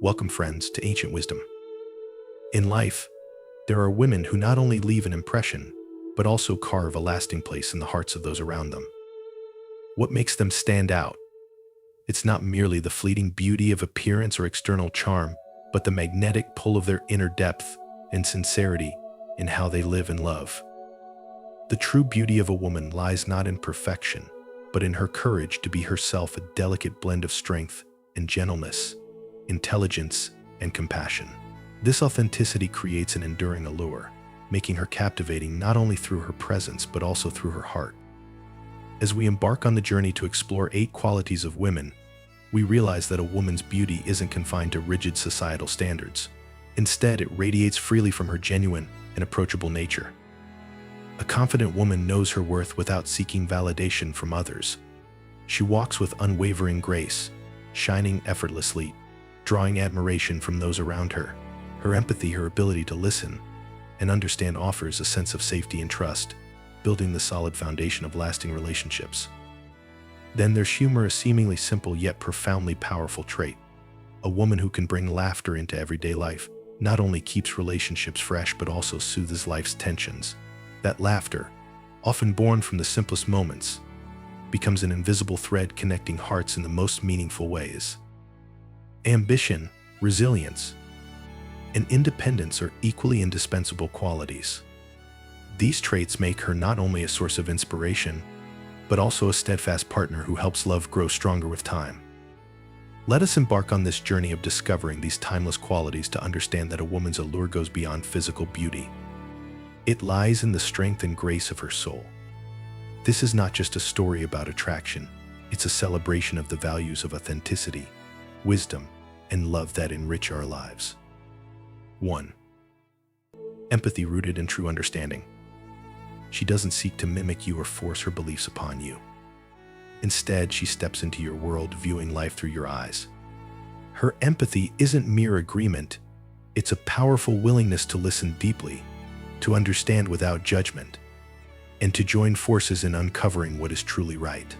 Welcome, friends, to Ancient Wisdom. In life, there are women who not only leave an impression, but also carve a lasting place in the hearts of those around them. What makes them stand out? It's not merely the fleeting beauty of appearance or external charm, but the magnetic pull of their inner depth and sincerity in how they live and love. The true beauty of a woman lies not in perfection, but in her courage to be herself, a delicate blend of strength and gentleness, intelligence, and compassion. This authenticity creates an enduring allure, making her captivating not only through her presence but also through her heart. As we embark on the journey to explore 8 qualities of women, we realize that a woman's beauty isn't confined to rigid societal standards. Instead, it radiates freely from her genuine and approachable nature. A confident woman knows her worth without seeking validation from others. She walks with unwavering grace, shining effortlessly, drawing admiration from those around her. Her empathy, her ability to listen and understand offers a sense of safety and trust, building the solid foundation of lasting relationships. Then there's humor, a seemingly simple yet profoundly powerful trait. A woman who can bring laughter into everyday life not only keeps relationships fresh but also soothes life's tensions. That laughter, often born from the simplest moments, becomes an invisible thread connecting hearts in the most meaningful ways. Ambition, resilience, and independence are equally indispensable qualities. These traits make her not only a source of inspiration, but also a steadfast partner who helps love grow stronger with time. Let us embark on this journey of discovering these timeless qualities to understand that a woman's allure goes beyond physical beauty. It lies in the strength and grace of her soul. This is not just a story about attraction, it's a celebration of the values of authenticity, wisdom, and love that enrich our lives. 1. Empathy rooted in true understanding. She doesn't seek to mimic you or force her beliefs upon you. Instead, she steps into your world, viewing life through your eyes. Her empathy isn't mere agreement, it's a powerful willingness to listen deeply, to understand without judgment, and to join forces in uncovering what is truly right.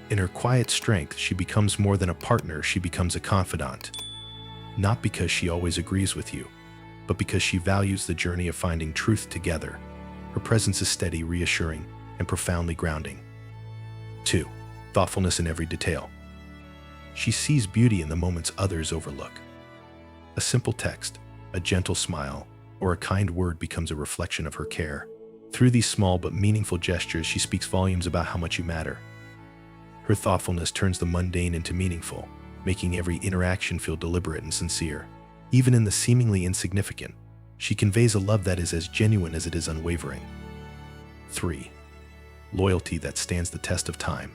In her quiet strength, she becomes more than a partner, she becomes a confidant. Not because she always agrees with you, but because she values the journey of finding truth together. Her presence is steady, reassuring, and profoundly grounding. 2. Thoughtfulness in every detail. She sees beauty in the moments others overlook. A simple text, a gentle smile, or a kind word becomes a reflection of her care. Through these small but meaningful gestures, she speaks volumes about how much you matter. Her thoughtfulness turns the mundane into meaningful, making every interaction feel deliberate and sincere. Even in the seemingly insignificant, she conveys a love that is as genuine as it is unwavering. 3. Loyalty that stands the test of time.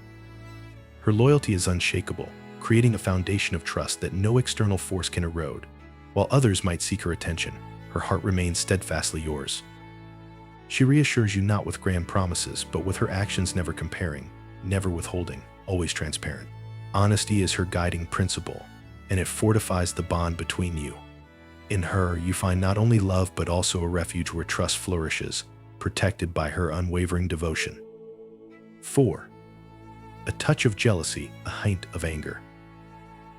Her loyalty is unshakable, creating a foundation of trust that no external force can erode. While others might seek her attention, her heart remains steadfastly yours. She reassures you not with grand promises, but with her actions, never comparing, never withholding, always transparent. Honesty is her guiding principle, and it fortifies the bond between you. In her, you find not only love but also a refuge where trust flourishes, protected by her unwavering devotion. 4. A touch of jealousy, a hint of anger.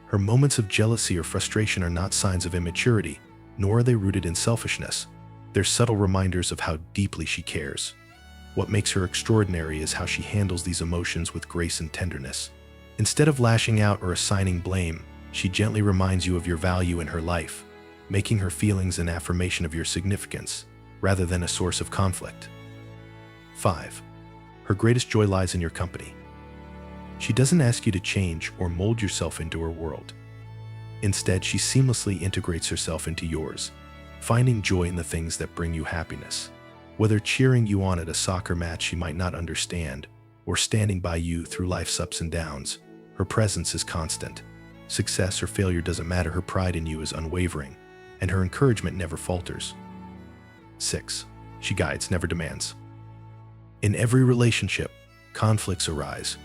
Her moments of jealousy or frustration are not signs of immaturity, nor are they rooted in selfishness. They're subtle reminders of how deeply she cares. What makes her extraordinary is how she handles these emotions with grace and tenderness. Instead of lashing out or assigning blame, she gently reminds you of your value in her life, making her feelings an affirmation of your significance, rather than a source of conflict. 5. Her greatest joy lies in your company. She doesn't ask you to change or mold yourself into her world. Instead, she seamlessly integrates herself into yours, finding joy in the things that bring you happiness. Whether cheering you on at a soccer match she might not understand, or standing by you through life's ups and downs, her presence is constant. Success or failure doesn't matter, her pride in you is unwavering, and her encouragement never falters. 6. She guides, never demands. In every relationship, conflicts arise,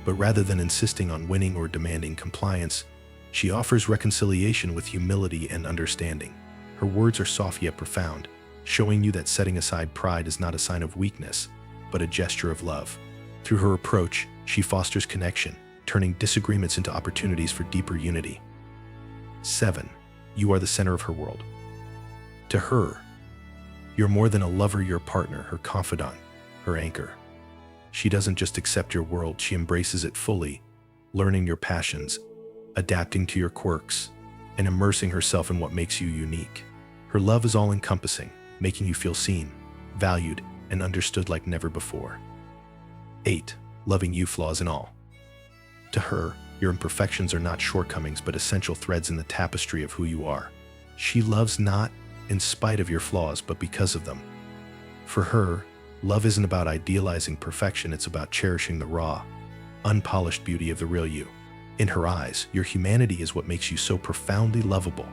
but rather than insisting on winning or demanding compliance, she offers reconciliation with humility and understanding. Her words are soft yet profound, showing you that setting aside pride is not a sign of weakness, but a gesture of love. Through her approach, she fosters connection, turning disagreements into opportunities for deeper unity. 7. You are the center of her world. To her, you're more than a lover, your partner, her confidant, her anchor. She doesn't just accept your world, she embraces it fully, learning your passions, adapting to your quirks, and immersing herself in what makes you unique. Her love is all-encompassing, making you feel seen, valued, and understood like never before. 8. Loving you, flaws and all. To her, your imperfections are not shortcomings but essential threads in the tapestry of who you are. She loves not in spite of your flaws but because of them. For her, love isn't about idealizing perfection, it's about cherishing the raw, unpolished beauty of the real you. In her eyes, your humanity is what makes you so profoundly lovable.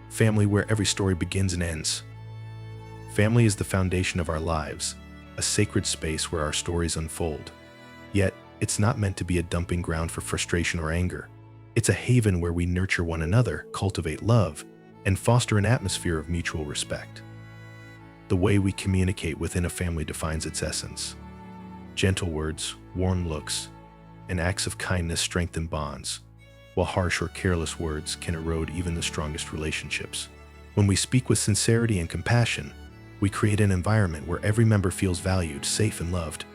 Family, where every story begins and ends. Family is the foundation of our lives, a sacred space where our stories unfold. Yet, it's not meant to be a dumping ground for frustration or anger. It's a haven where we nurture one another, cultivate love, and foster an atmosphere of mutual respect. The way we communicate within a family defines its essence. Gentle words, warm looks, and acts of kindness strengthen bonds, while harsh or careless words can erode even the strongest relationships. When we speak with sincerity and compassion, we create an environment where every member feels valued, safe, and loved.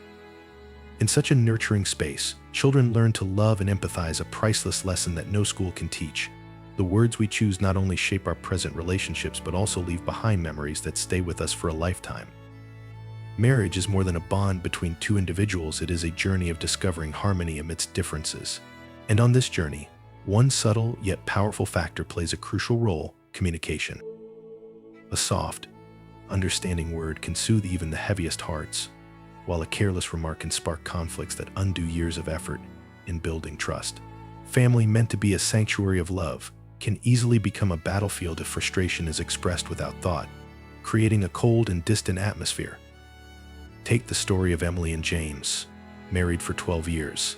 In such a nurturing space, children learn to love and empathize, a priceless lesson that no school can teach. The words we choose not only shape our present relationships but also leave behind memories that stay with us for a lifetime. Marriage is more than a bond between two individuals, it is a journey of discovering harmony amidst differences. And on this journey, one subtle yet powerful factor plays a crucial role: communication. A soft, understanding word can soothe even the heaviest hearts, while a careless remark can spark conflicts that undo years of effort in building trust. Family, meant to be a sanctuary of love, can easily become a battlefield if frustration is expressed without thought, creating a cold and distant atmosphere. Take the story of Emily and James, married for 12 years.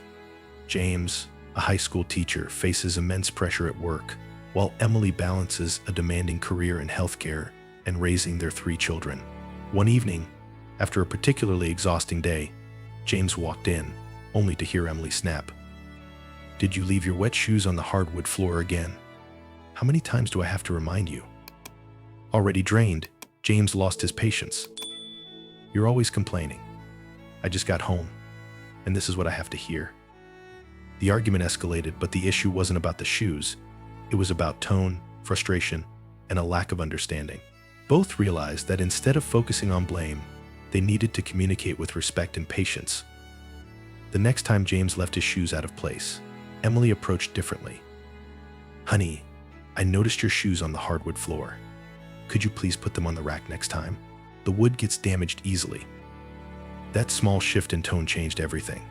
James, a high school teacher, faces immense pressure at work, while Emily balances a demanding career in healthcare and raising their 3 children. One evening, after a particularly exhausting day, James walked in, only to hear Emily snap. "Did you leave your wet shoes on the hardwood floor again? How many times do I have to remind you?" Already drained, James lost his patience. "You're always complaining. I just got home, and this is what I have to hear." The argument escalated, but the issue wasn't about the shoes. It was about tone, frustration, and a lack of understanding. Both realized that instead of focusing on blame, they needed to communicate with respect and patience. The next time James left his shoes out of place, Emily approached differently. "Honey, I noticed your shoes on the hardwood floor. Could you please put them on the rack next time? The wood gets damaged easily." That small shift in tone changed everything.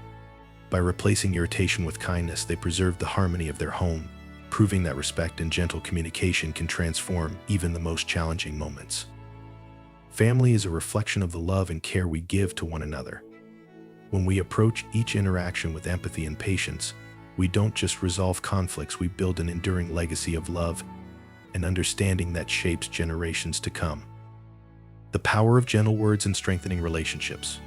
By replacing irritation with kindness, they preserved the harmony of their home, proving that respect and gentle communication can transform even the most challenging moments. Family is a reflection of the love and care we give to one another. When we approach each interaction with empathy and patience, we don't just resolve conflicts, we build an enduring legacy of love and understanding that shapes generations to come. The power of gentle words in strengthening relationships.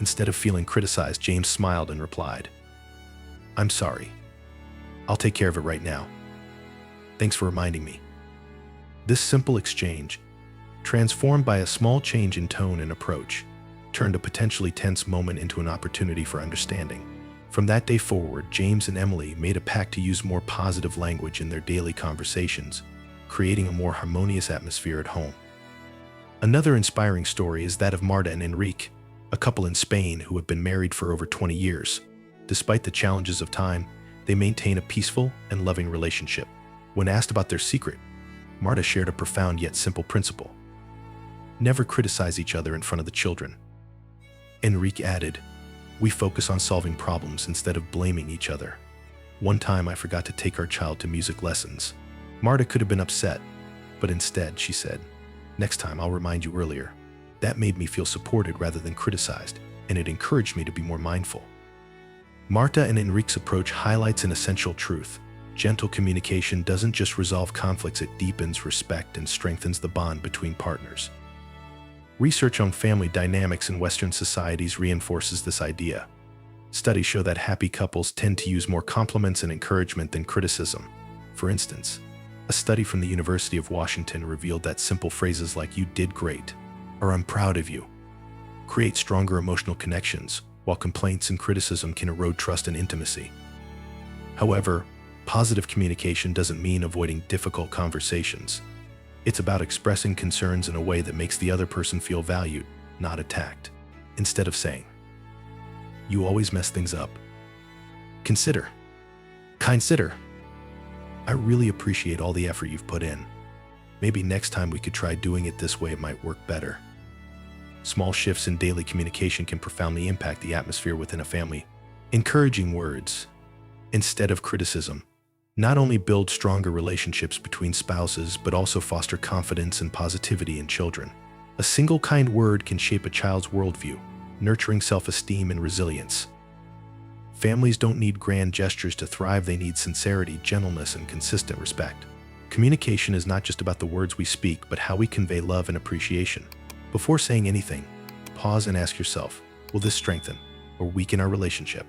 Instead of feeling criticized, James smiled and replied, "I'm sorry. I'll take care of it right now. Thanks for reminding me." This simple exchange, transformed by a small change in tone and approach, turned a potentially tense moment into an opportunity for understanding. From that day forward, James and Emily made a pact to use more positive language in their daily conversations, creating a more harmonious atmosphere at home. Another inspiring story is that of Marta and Enrique, a couple in Spain who have been married for over 20 years. Despite the challenges of time, they maintain a peaceful and loving relationship. When asked about their secret, Marta shared a profound yet simple principle: never criticize each other in front of the children. Enrique added, "We focus on solving problems instead of blaming each other. One time I forgot to take our child to music lessons. Marta could have been upset, but instead she said, 'Next time I'll remind you earlier.' That made me feel supported rather than criticized, and it encouraged me to be more mindful." Marta and Enrique's approach highlights an essential truth. Gentle communication doesn't just resolve conflicts, it deepens respect and strengthens the bond between partners. Research on family dynamics in Western societies reinforces this idea. Studies show that happy couples tend to use more compliments and encouragement than criticism. For instance, a study from the University of Washington revealed that simple phrases like "you did great" or "I'm proud of you" create stronger emotional connections, while complaints and criticism can erode trust and intimacy. However, positive communication doesn't mean avoiding difficult conversations. It's about expressing concerns in a way that makes the other person feel valued, not attacked. Instead of saying, "You always mess things up," consider, "I really appreciate all the effort you've put in. Maybe next time we could try doing it this way, it might work better." Small shifts in daily communication can profoundly impact the atmosphere within a family. Encouraging words, instead of criticism, not only build stronger relationships between spouses, but also foster confidence and positivity in children. A single kind word can shape a child's worldview, nurturing self-esteem and resilience. Families don't need grand gestures to thrive, they need sincerity, gentleness, and consistent respect. Communication is not just about the words we speak, but how we convey love and appreciation. Before saying anything, pause and ask yourself, will this strengthen or weaken our relationship?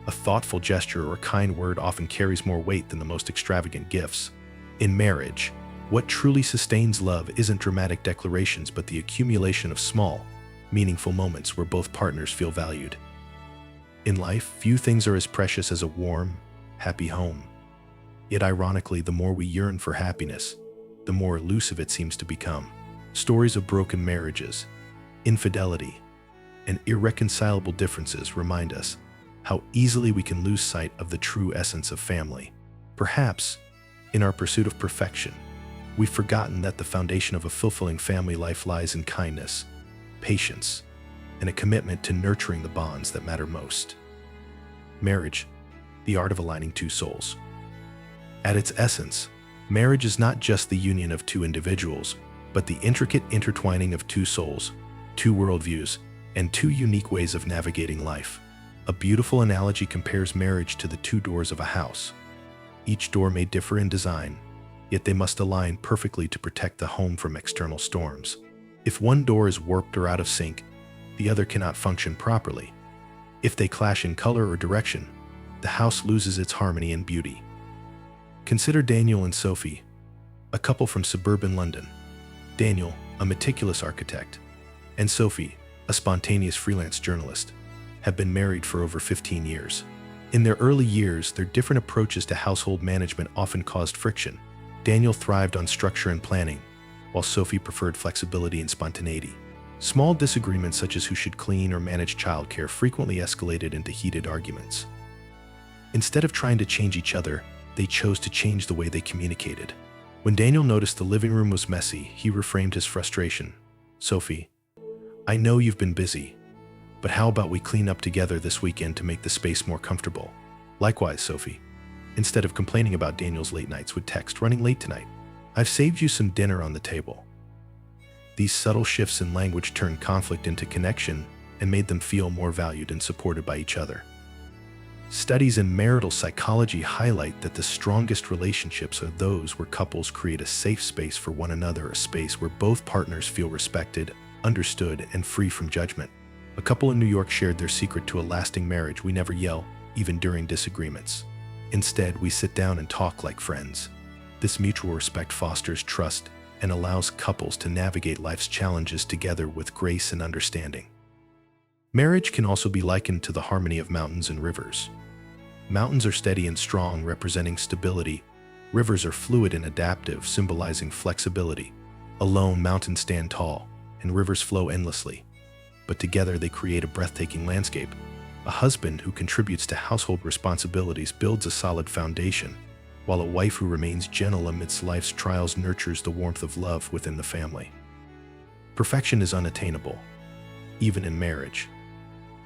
A thoughtful gesture or a kind word often carries more weight than the most extravagant gifts. In marriage, what truly sustains love isn't dramatic declarations, but the accumulation of small, meaningful moments where both partners feel valued. In life, few things are as precious as a warm, happy home. Yet ironically, the more we yearn for happiness, the more elusive it seems to become. Stories of broken marriages, infidelity, and irreconcilable differences remind us how easily we can lose sight of the true essence of family. Perhaps, in our pursuit of perfection, we've forgotten that the foundation of a fulfilling family life lies in kindness, patience, and a commitment to nurturing the bonds that matter most. Marriage, the art of aligning two souls. At its essence, marriage is not just the union of two individuals, but the intricate intertwining of two souls, two worldviews, and two unique ways of navigating life. A beautiful analogy compares marriage to the two doors of a house. Each door may differ in design, yet they must align perfectly to protect the home from external storms. If one door is warped or out of sync, the other cannot function properly. If they clash in color or direction, the house loses its harmony and beauty. Consider Daniel and Sophie, a couple from suburban London. Daniel, a meticulous architect, and Sophie, a spontaneous freelance journalist, have been married for over 15 years. In their early years, their different approaches to household management often caused friction. Daniel thrived on structure and planning, while Sophie preferred flexibility and spontaneity. Small disagreements such as who should clean or manage childcare frequently escalated into heated arguments. Instead of trying to change each other, they chose to change the way they communicated. When Daniel noticed the living room was messy, he reframed his frustration. "Sophie, I know you've been busy, but how about we clean up together this weekend to make the space more comfortable?" "Likewise, Sophie." Instead of complaining about Daniel's late nights, would text, "Running late tonight. I've saved you some dinner on the table." These subtle shifts in language turned conflict into connection and made them feel more valued and supported by each other. Studies in marital psychology highlight that the strongest relationships are those where couples create a safe space for one another, a space where both partners feel respected, understood, and free from judgment. A couple in New York shared their secret to a lasting marriage: "We never yell, even during disagreements. Instead, we sit down and talk like friends." This mutual respect fosters trust and allows couples to navigate life's challenges together with grace and understanding. Marriage can also be likened to the harmony of mountains and rivers. Mountains are steady and strong, representing stability. Rivers are fluid and adaptive, symbolizing flexibility. Alone, mountains stand tall, and rivers flow endlessly. But together they create a breathtaking landscape. A husband who contributes to household responsibilities builds a solid foundation, while a wife who remains gentle amidst life's trials nurtures the warmth of love within the family. Perfection is unattainable, even in marriage.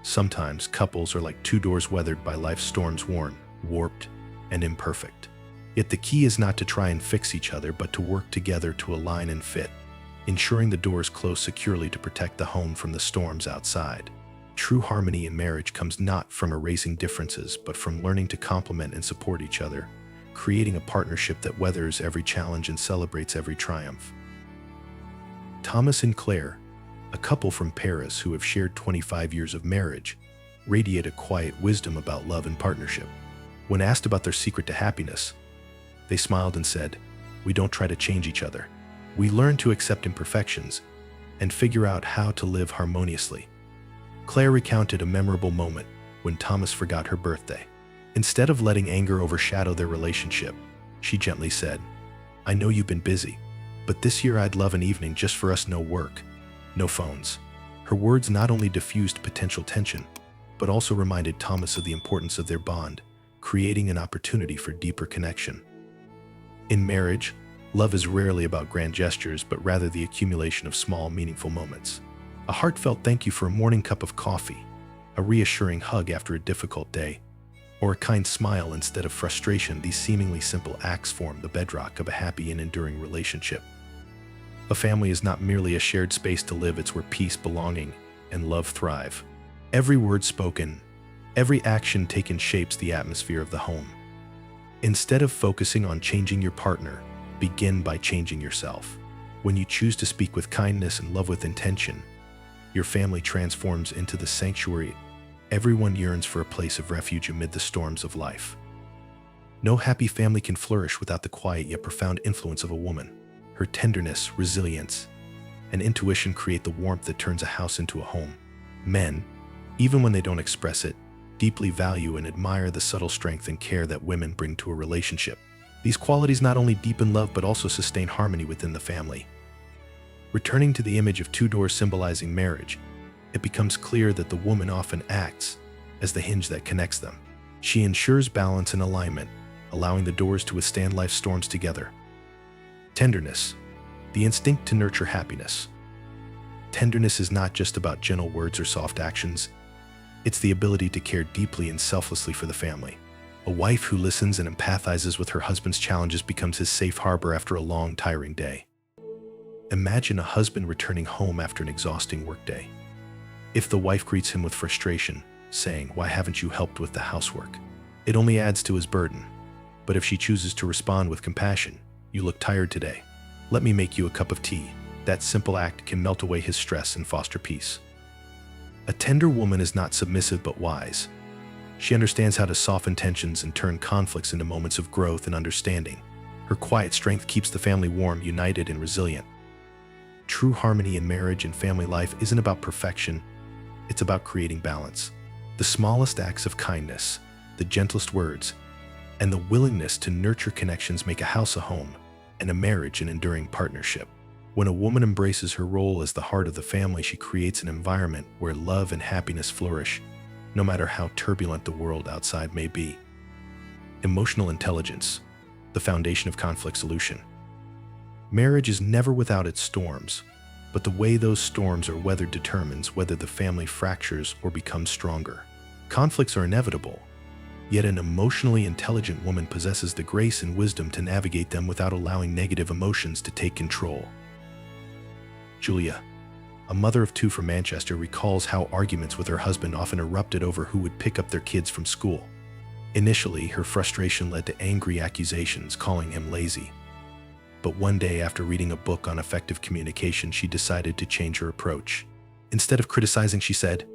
Sometimes couples are like two doors weathered by life's storms, worn, warped, and imperfect. Yet the key is not to try and fix each other, but to work together to align and fit, ensuring the doors close securely to protect the home from the storms outside. True harmony in marriage comes not from erasing differences, but from learning to complement and support each other, creating a partnership that weathers every challenge and celebrates every triumph. Thomas and Claire, a couple from Paris who have shared 25 years of marriage, radiate a quiet wisdom about love and partnership. When asked about their secret to happiness, They smiled and said, "We don't try to change each other. We learn to accept imperfections and figure out how to live harmoniously." Claire recounted a memorable moment when Thomas forgot her birthday. Instead of letting anger overshadow their relationship, she gently said, "I know you've been busy, but this year I'd love an evening just for us, no work, no phones." Her words not only diffused potential tension, but also reminded Thomas of the importance of their bond, creating an opportunity for deeper connection. In marriage, love is rarely about grand gestures, but rather the accumulation of small, meaningful moments. A heartfelt thank you for a morning cup of coffee, a reassuring hug after a difficult day, or a kind smile instead of frustration. These seemingly simple acts form the bedrock of a happy and enduring relationship. A family is not merely a shared space to live, it's where peace, belonging, and love thrive. Every word spoken, every action taken shapes the atmosphere of the home. Instead of focusing on changing your partner, begin by changing yourself. When you choose to speak with kindness and love with intention, your family transforms into the sanctuary everyone yearns for, a place of refuge amid the storms of life. No happy family can flourish without the quiet yet profound influence of a woman. Her tenderness, resilience, and intuition create the warmth that turns a house into a home. Men, even when they don't express it, deeply value and admire the subtle strength and care that women bring to a relationship. These qualities not only deepen love but also sustain harmony within the family. Returning to the image of two doors symbolizing marriage, it becomes clear that the woman often acts as the hinge that connects them. She ensures balance and alignment, allowing the doors to withstand life's storms together. Tenderness, the instinct to nurture happiness. Tenderness is not just about gentle words or soft actions. It's the ability to care deeply and selflessly for the family. A wife who listens and empathizes with her husband's challenges becomes his safe harbor after a long, tiring day. Imagine a husband returning home after an exhausting workday. If the wife greets him with frustration, saying, "Why haven't you helped with the housework?" it only adds to his burden. But if she chooses to respond with compassion, "You look tired today. Let me make you a cup of tea," that simple act can melt away his stress and foster peace. A tender woman is not submissive but wise. She understands how to soften tensions and turn conflicts into moments of growth and understanding. Her quiet strength keeps the family warm, united, and resilient. True harmony in marriage and family life isn't about perfection, it's about creating balance. The smallest acts of kindness, the gentlest words, and the willingness to nurture connections make a house a home, and a marriage an enduring partnership. When a woman embraces her role as the heart of the family, she creates an environment where love and happiness flourish, no matter how turbulent the world outside may be. Emotional intelligence, the foundation of conflict solution. Marriage is never without its storms, but the way those storms are weathered determines whether the family fractures or becomes stronger. Conflicts are inevitable, yet an emotionally intelligent woman possesses the grace and wisdom to navigate them without allowing negative emotions to take control. Julia, a mother of two from Manchester, recalls how arguments with her husband often erupted over who would pick up their kids from school. Initially, her frustration led to angry accusations, calling him lazy. But one day, after reading a book on effective communication, she decided to change her approach. Instead of criticizing, she said,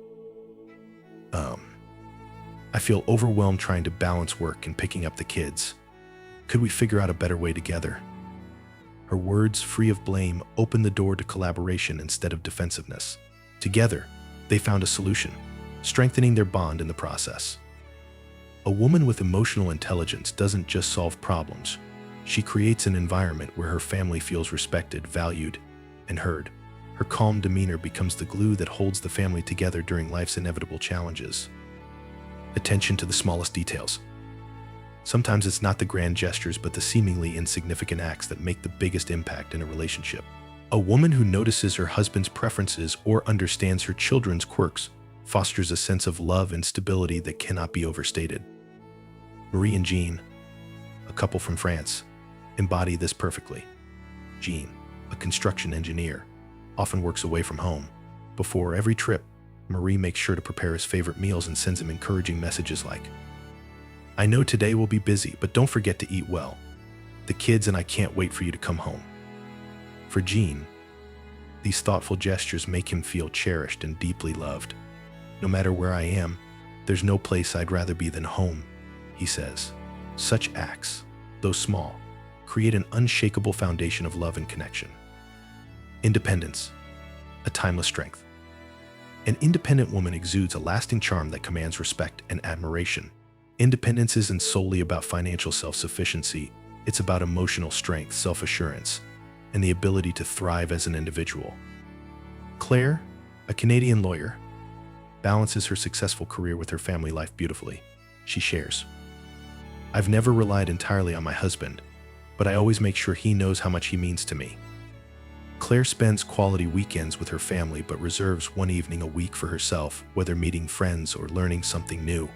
I feel overwhelmed trying to balance work and picking up the kids. Could we figure out a better way together?" Her words, free of blame, opened the door to collaboration instead of defensiveness. Together, they found a solution, strengthening their bond in the process. A woman with emotional intelligence doesn't just solve problems. She creates an environment where her family feels respected, valued, and heard. Her calm demeanor becomes the glue that holds the family together during life's inevitable challenges. Attention to the smallest details. Sometimes it's not the grand gestures, but the seemingly insignificant acts that make the biggest impact in a relationship. A woman who notices her husband's preferences or understands her children's quirks fosters a sense of love and stability that cannot be overstated. Marie and Jean, a couple from France, embody this perfectly. Jean, a construction engineer, often works away from home. Before every trip, Marie makes sure to prepare his favorite meals and sends him encouraging messages like, "I know today will be busy, but don't forget to eat well. The kids and I can't wait for you to come home." For Jean, these thoughtful gestures make him feel cherished and deeply loved. "No matter where I am, there's no place I'd rather be than home," he says. Such acts, though small, create an unshakable foundation of love and connection. Independence, a timeless strength. An independent woman exudes a lasting charm that commands respect and admiration. Independence isn't solely about financial self-sufficiency, it's about emotional strength, self-assurance, and the ability to thrive as an individual. Claire, a Canadian lawyer, balances her successful career with her family life beautifully. She shares, "I've never relied entirely on my husband, but I always make sure he knows how much he means to me." Claire spends quality weekends with her family but reserves one evening a week for herself, whether meeting friends or learning something new.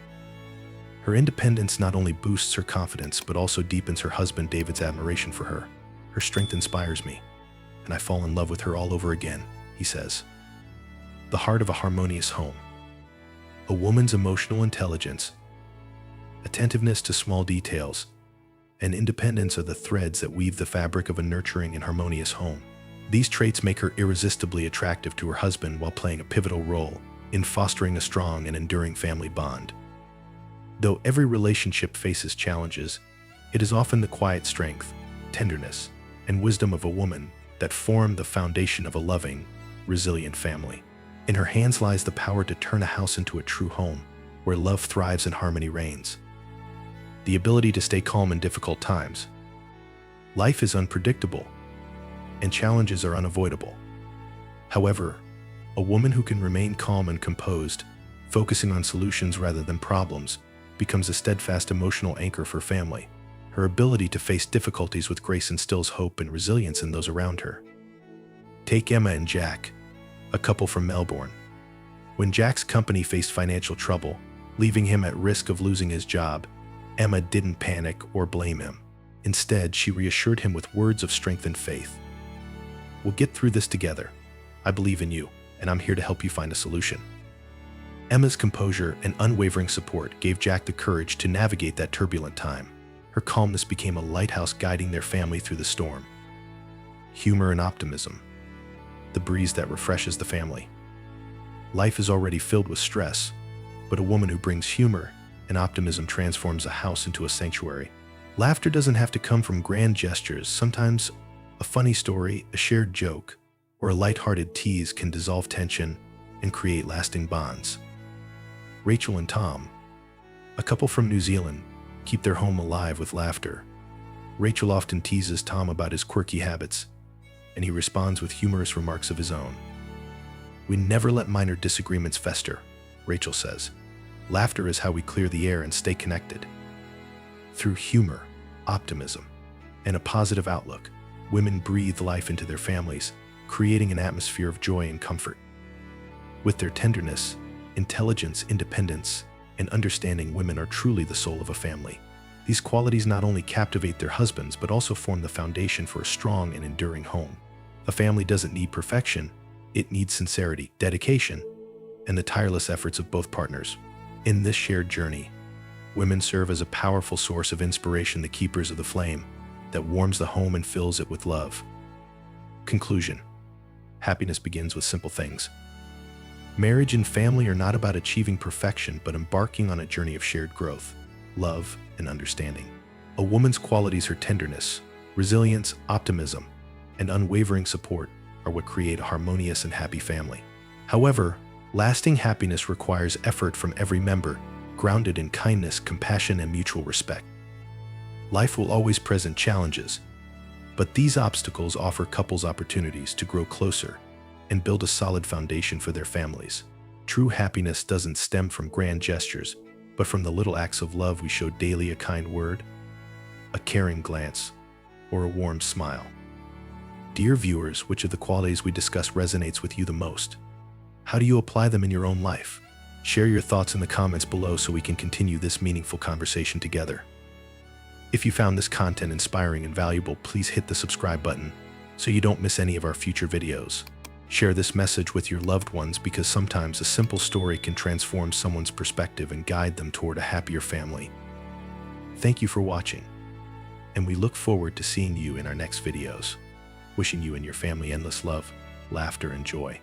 Her independence not only boosts her confidence but also deepens her husband David's admiration for her. "Her strength inspires me, and I fall in love with her all over again," he says. The heart of a harmonious home. A woman's emotional intelligence, attentiveness to small details, and independence are the threads that weave the fabric of a nurturing and harmonious home. These traits make her irresistibly attractive to her husband while playing a pivotal role in fostering a strong and enduring family bond. Though every relationship faces challenges, it is often the quiet strength, tenderness, and wisdom of a woman that form the foundation of a loving, resilient family. In her hands lies the power to turn a house into a true home, where love thrives and harmony reigns. The ability to stay calm in difficult times. Life is unpredictable, and challenges are unavoidable. However, a woman who can remain calm and composed, focusing on solutions rather than problems, becomes a steadfast emotional anchor for family. Her ability to face difficulties with grace instills hope and resilience in those around her. Take Emma and Jack, a couple from Melbourne. When Jack's company faced financial trouble, leaving him at risk of losing his job, Emma didn't panic or blame him. Instead, she reassured him with words of strength and faith. "We'll get through this together. I believe in you, and I'm here to help you find a solution." Emma's composure and unwavering support gave Jack the courage to navigate that turbulent time. Her calmness became a lighthouse guiding their family through the storm. Humor and optimism, the breeze that refreshes the family. Life is already filled with stress, but a woman who brings humor and optimism transforms a house into a sanctuary. Laughter doesn't have to come from grand gestures. Sometimes a funny story, a shared joke, or a lighthearted tease can dissolve tension and create lasting bonds. Rachel and Tom, a couple from New Zealand, keep their home alive with laughter. Rachel often teases Tom about his quirky habits, and he responds with humorous remarks of his own. "We never let minor disagreements fester," Rachel says. "Laughter is how we clear the air and stay connected." Through humor, optimism, and a positive outlook, women breathe life into their families, creating an atmosphere of joy and comfort. With their tenderness, intelligence, independence, and understanding, women are truly the soul of a family. These qualities not only captivate their husbands, but also form the foundation for a strong and enduring home. A family doesn't need perfection, it needs sincerity, dedication, and the tireless efforts of both partners. In this shared journey, women serve as a powerful source of inspiration, the keepers of the flame that warms the home and fills it with love. Conclusion: happiness begins with simple things. Marriage and family are not about achieving perfection, but embarking on a journey of shared growth, love, and understanding. A woman's qualities, her tenderness, resilience, optimism, and unwavering support, are what create a harmonious and happy family. However, lasting happiness requires effort from every member, grounded in kindness, compassion, and mutual respect. Life will always present challenges, but these obstacles offer couples opportunities to grow closer and build a solid foundation for their families. True happiness doesn't stem from grand gestures, but from the little acts of love we show daily: a kind word, a caring glance, or a warm smile. Dear viewers, which of the qualities we discuss resonates with you the most? How do you apply them in your own life? Share your thoughts in the comments below so we can continue this meaningful conversation together. If you found this content inspiring and valuable, please hit the subscribe button so you don't miss any of our future videos. Share this message with your loved ones, because sometimes a simple story can transform someone's perspective and guide them toward a happier family. Thank you for watching, and we look forward to seeing you in our next videos. Wishing you and your family endless love, laughter, and joy.